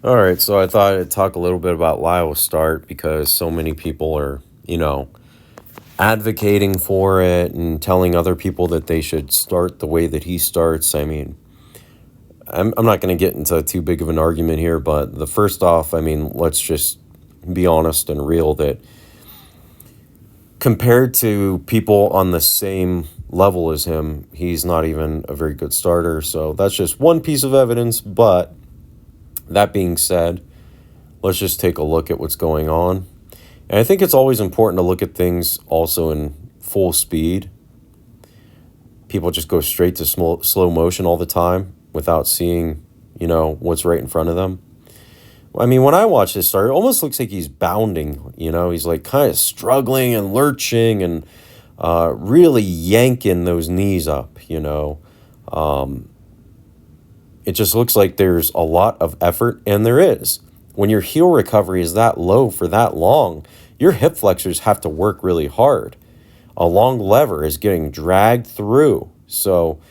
All right, so I thought I'd talk a little bit about Lyle's start because so many people are, advocating for it and telling other people that they should start the way that he starts. I mean, I'm not going to get into too big of an argument here, but the first off, I mean, let's just be honest and real that compared to people on the same level as him, he's not even a very good starter. So that's just one piece of evidence. But that being said, let's just take a look at what's going on. And I think it's always important to look at things also in full speed. People just go straight to slow motion all the time without seeing, what's right in front of them. I mean, when I watch this start, it almost looks like he's bounding. He's like kind of struggling and lurching and really yanking those knees up. It just looks like there's a lot of effort, and there is. When your heel recovery is that low for that long, your hip flexors have to work really hard. A long lever is getting dragged through. So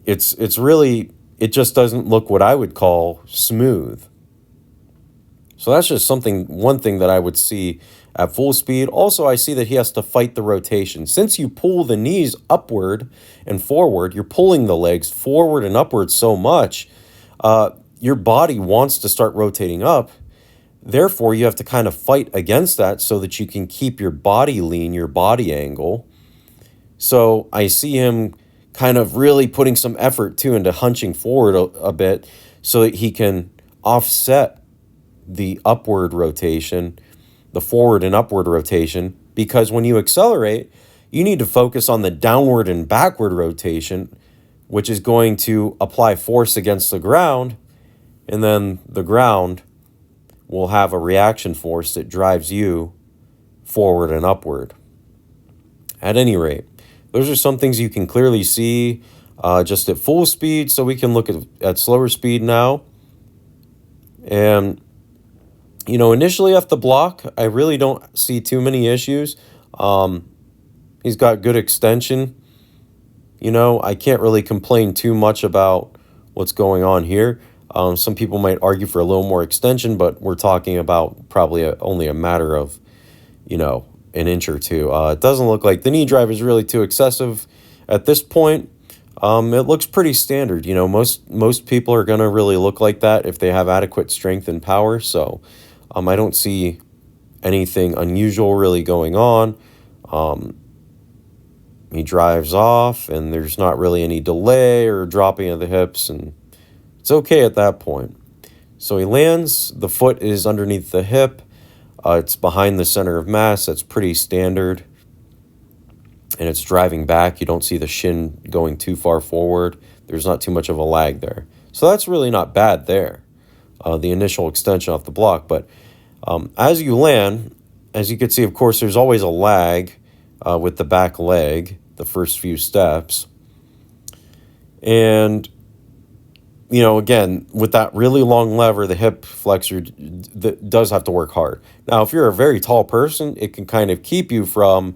it's really, it just doesn't look what I would call smooth. So that's just one thing that I would see at full speed. Also, I see that he has to fight the rotation. Since you pull the knees upward and forward, you're pulling the legs forward and upward so much, your body wants to start rotating up. Therefore, you have to kind of fight against that so that you can keep your body lean, your body angle. So I see him kind of really putting some effort too into hunching forward a bit so that he can offset the upward rotation, the forward and upward rotation, because when you accelerate, you need to focus on the downward and backward rotation, which is going to apply force against the ground, and then the ground will have a reaction force that drives you forward and upward. At any rate, those are some things you can clearly see just at full speed, so we can look at slower speed now. And initially off the block, I really don't see too many issues. He's got good extension. I can't really complain too much about what's going on here. Some people might argue for a little more extension, but we're talking about probably only a matter of, an inch or two. It doesn't look like the knee drive is really too excessive at this point. It looks pretty standard. Most people are going to really look like that if they have adequate strength and power. So I don't see anything unusual really going on. He drives off, and there's not really any delay or dropping of the hips, and it's okay at that point. So he lands, the foot is underneath the hip. It's behind the center of mass. That's pretty standard. And it's driving back. You don't see the shin going too far forward. There's not too much of a lag there. So that's really not bad there, the initial extension off the block. But as you land, as you can see, of course, there's always a lag with the back leg, the first few steps. And, again, with that really long lever, the hip flexor does have to work hard. Now, if you're a very tall person, it can kind of keep you from,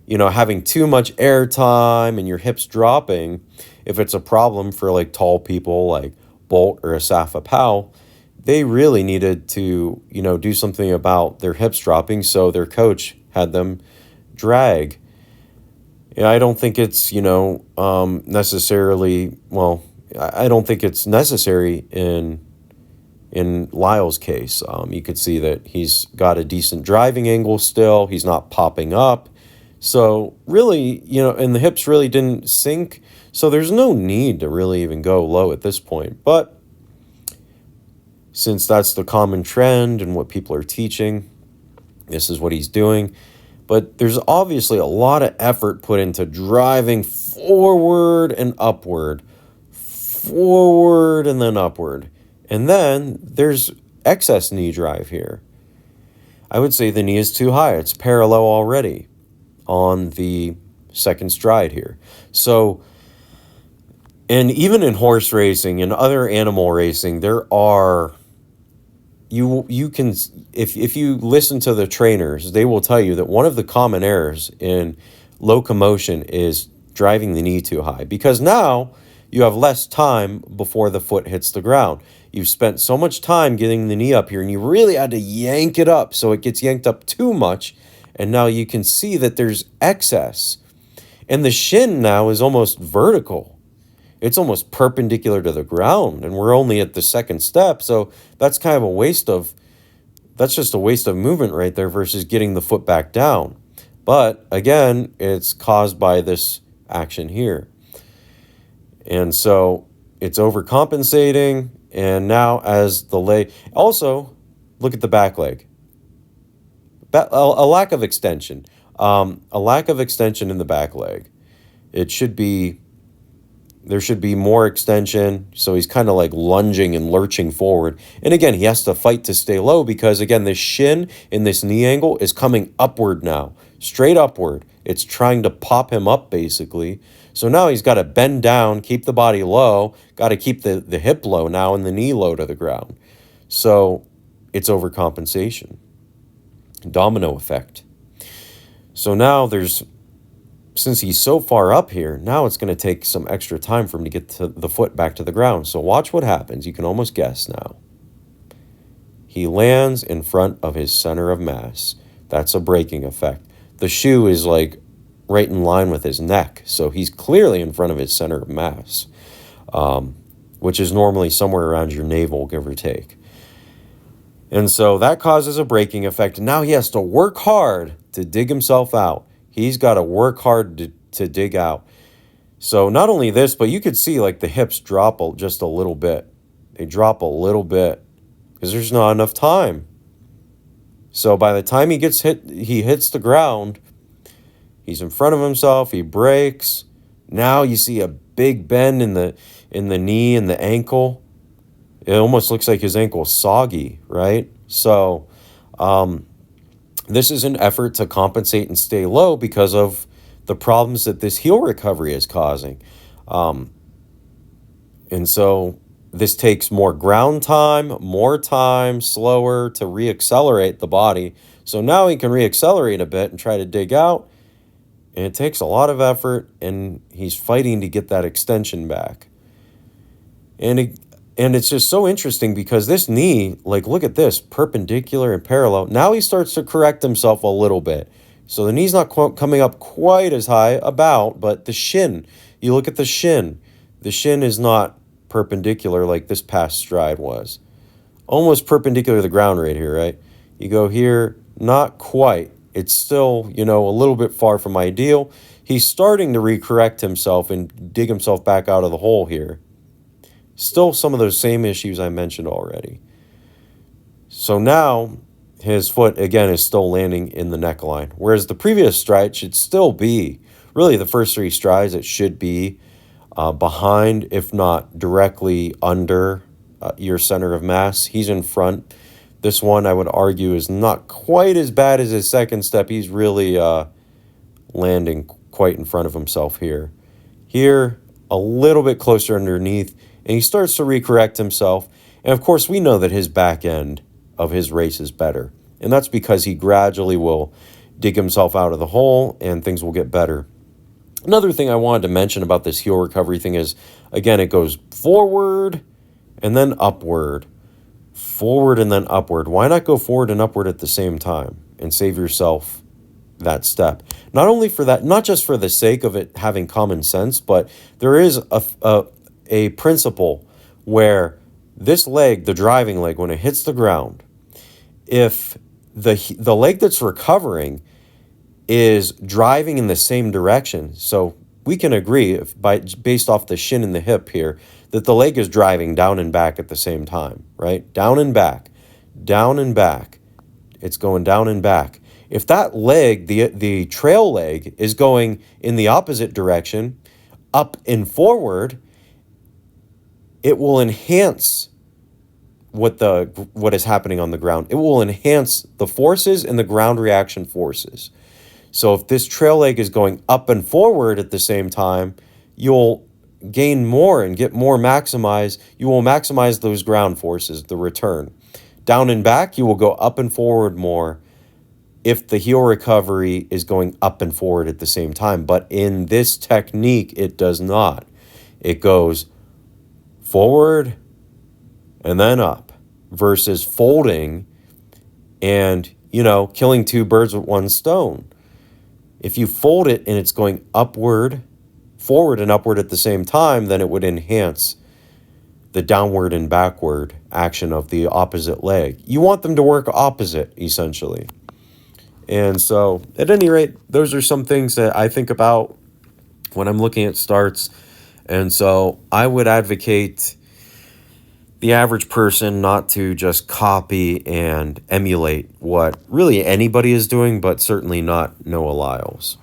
having too much air time and your hips dropping. If it's a problem for like tall people like Bolt or Asafa Powell, they really needed to, do something about their hips dropping. So their coach had them drag. I don't think it's, necessarily, well, I don't think it's necessary in Lyle's case. You could see that he's got a decent driving angle still. He's not popping up. So really, and the hips really didn't sink. So there's no need to really even go low at this point. But since that's the common trend and what people are teaching, this is what he's doing. But there's obviously a lot of effort put into driving forward and upward, forward and then upward. And then there's excess knee drive here. I would say the knee is too high. It's parallel already on the second stride here. So, and even in horse racing and other animal racing, there are, you can, if you listen to the trainers, they will tell you that one of the common errors in locomotion is driving the knee too high, because now you have less time before the foot hits the ground. you've spent so much time getting the knee up here, and you really had to yank it up so it gets yanked up too much, and now you can see that there's excess. And the shin now is almost vertical. It's almost perpendicular to the ground, and we're only at the second step, so that's kind of that's just a waste of movement right there versus getting the foot back down. But again, it's caused by this action here. And so it's overcompensating, and now as the leg, also look at the back leg. A lack of extension. A lack of extension in the back leg. There should be more extension, so he's kind of like lunging and lurching forward. And again, he has to fight to stay low because, again, this shin in this knee angle is coming upward now, straight upward. It's trying to pop him up, basically. So now he's got to bend down, keep the body low, got to keep the hip low now and the knee low to the ground. So it's overcompensation. Domino effect. So now since he's so far up here, now it's going to take some extra time for him to get the foot back to the ground. So watch what happens. You can almost guess now. He lands in front of his center of mass. That's a braking effect. The shoe is like right in line with his neck. So he's clearly in front of his center of mass, which is normally somewhere around your navel, give or take. And so that causes a braking effect. And now he has to work hard to dig himself out. He's got to work hard to dig out. So not only this, but you could see like the hips drop just a little bit. They drop a little bit because there's not enough time. So by the time he hits the ground, he's in front of himself, he breaks. Now you see a big bend in the knee and the ankle. It almost looks like his ankle is soggy, right? So this is an effort to compensate and stay low because of the problems that this heel recovery is causing. And so this takes more ground time, more time, slower to reaccelerate the body. So now he can reaccelerate a bit and try to dig out. And it takes a lot of effort, and he's fighting to get that extension back. And it's just so interesting because this knee, like, look at this, perpendicular and parallel. Now he starts to correct himself a little bit. So the knee's not coming up quite as high but the shin, you look at the shin is not perpendicular like this past stride was. Almost perpendicular to the ground right here, right? You go here, not quite. It's still, a little bit far from ideal. He's starting to recorrect himself and dig himself back out of the hole here. Still some of those same issues I mentioned already. So now his foot, again, is still landing in the neckline. Whereas the previous stride should still be, really the first three strides, it should be behind, if not directly under your center of mass. He's in front. This one, I would argue, is not quite as bad as his second step. He's really landing quite in front of himself here. Here, a little bit closer underneath. And he starts to recorrect himself. And of course, we know that his back end of his race is better. And that's because he gradually will dig himself out of the hole and things will get better. Another thing I wanted to mention about this heel recovery thing is, again, it goes forward and then upward. Forward and then upward. Why not go forward and upward at the same time and save yourself that step? Not only for that, not just for the sake of it having common sense, but there is a principle where this leg, the driving leg, when it hits the ground, if the leg that's recovering is driving in the same direction, so we can agree based off the shin and the hip here that the leg is driving down and back at the same time, right? Down and back, down and back. It's going down and back. If that leg, the trail leg, is going in the opposite direction, up and forward, it will enhance what is happening on the ground. It will enhance the forces and the ground reaction forces. So if this trail leg is going up and forward at the same time, you'll gain more and get more maximized. You will maximize those ground forces, the return. Down and back, you will go up and forward more if the heel recovery is going up and forward at the same time. But in this technique, it does not. It goes forward and then up, versus folding and, killing two birds with one stone. If you fold it and it's going upward, forward, and upward at the same time, then it would enhance the downward and backward action of the opposite leg. You want them to work opposite, essentially. And so, at any rate, those are some things that I think about when I'm looking at starts. And so, I would advocate the average person not to just copy and emulate what really anybody is doing, but certainly not Noah Lyles.